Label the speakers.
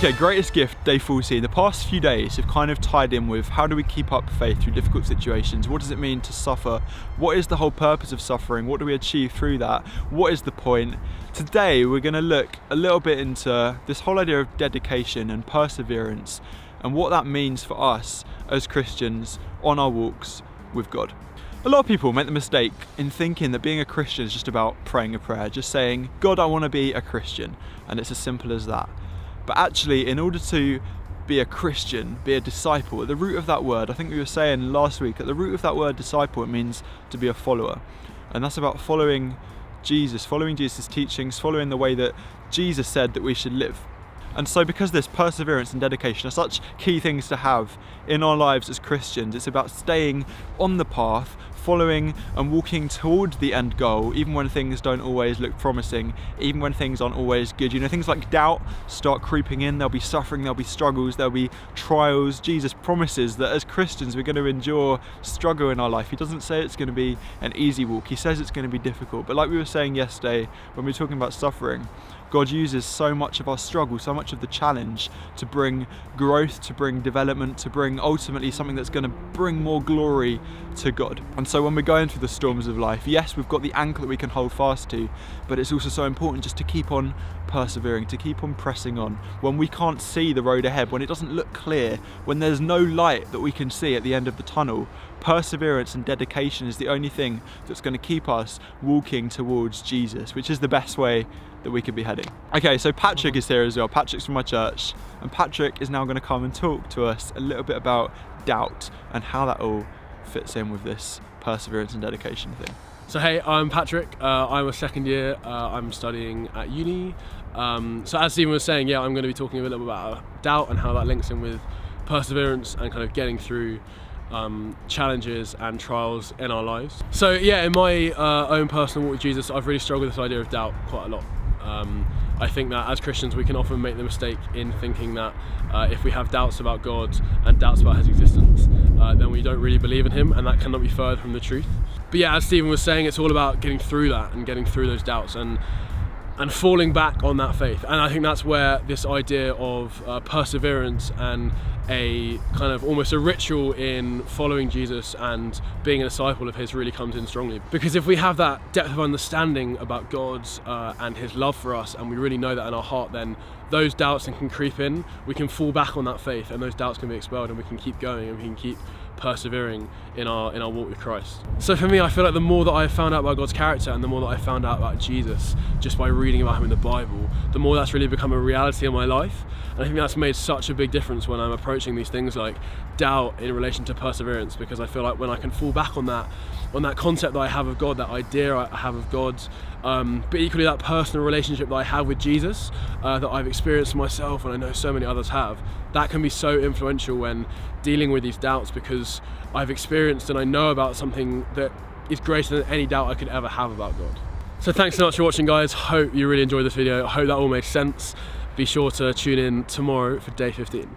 Speaker 1: Okay, greatest gift, day 14. The past few days have kind of tied in with how do we keep up faith through difficult situations? What does it mean to suffer? What is the whole purpose of suffering? What do we achieve through that? What is the point? Today, we're going to look a little bit into this whole idea of dedication and perseverance and what that means for us as Christians on our walks with God. A lot of people make the mistake in thinking that being a Christian is just about praying a prayer, just saying, God, I want to be a Christian, and it's as simple as that. But actually, in order to be a Christian, be a disciple, at the root of that word, I think we were saying last week, at the root of that word disciple, it means to be a follower. And that's about following Jesus' teachings, following the way that Jesus said that we should live. And so because this perseverance and dedication are such key things to have in our lives as Christians, it's about staying on the path, following and walking toward the end goal, even when things don't always look promising, even when things aren't always good. You know, things like doubt start creeping in, there'll be suffering, there'll be struggles, there'll be trials. Jesus promises that as Christians we're going to endure struggle in our life. He doesn't say it's going to be an easy walk, he says it's going to be difficult. But like we were saying yesterday when we were talking about suffering, God uses so much of our struggle, so much of the challenge to bring growth, to bring development, to bring ultimately something that's going to bring more glory to God. And so when we're going through the storms of life, yes, we've got the anchor that we can hold fast to, but it's also so important just to keep on persevering, to keep on pressing on. When we can't see the road ahead, when it doesn't look clear, when there's no light that we can see at the end of the tunnel, perseverance and dedication is the only thing that's going to keep us walking towards Jesus, which is the best way that we could be heading. Okay, so Patrick is here as well. Patrick's from my church, and Patrick is now going to come and talk to us a little bit about doubt and how that all fits in with this perseverance and dedication thing.
Speaker 2: So hey, I'm Patrick. I'm a second year. I'm studying at uni. So as Stephen was saying, yeah, I'm going to be talking a little bit about doubt and how that links in with perseverance and kind of getting through challenges and trials in our lives. So yeah, in my own personal walk with Jesus, I've really struggled with this idea of doubt quite a lot. I think that as Christians we can often make the mistake in thinking that if we have doubts about God and doubts about his existence, then we don't really believe in him, and that cannot be further from the truth. But yeah, as Stephen was saying, it's all about getting through that and getting through those doubts and falling back on that faith. And I think that's where this idea of perseverance and a kind of almost a ritual in following Jesus and being a disciple of his really comes in strongly. Because if we have that depth of understanding about God and his love for us, and we really know that in our heart, then those doubts can creep in, we can fall back on that faith, and those doubts can be expelled, and we can keep going, and we can keep persevering in our walk with Christ. So for me, I feel like the more that I found out about God's character and the more that I found out about Jesus just by reading about him in the Bible, the more that's really become a reality in my life. And I think that's made such a big difference when I'm approaching these things like doubt in relation to perseverance, because I feel like when I can fall back on that concept that I have of God, that idea I have of God, but equally that personal relationship that I have with Jesus, that I've experienced myself and I know so many others have, that can be so influential when dealing with these doubts, because I've experienced and I know about something that is greater than any doubt I could ever have about God. So thanks so much for watching, guys. Hope you really enjoyed this video. I hope that all made sense. Be sure to tune in tomorrow for day 15.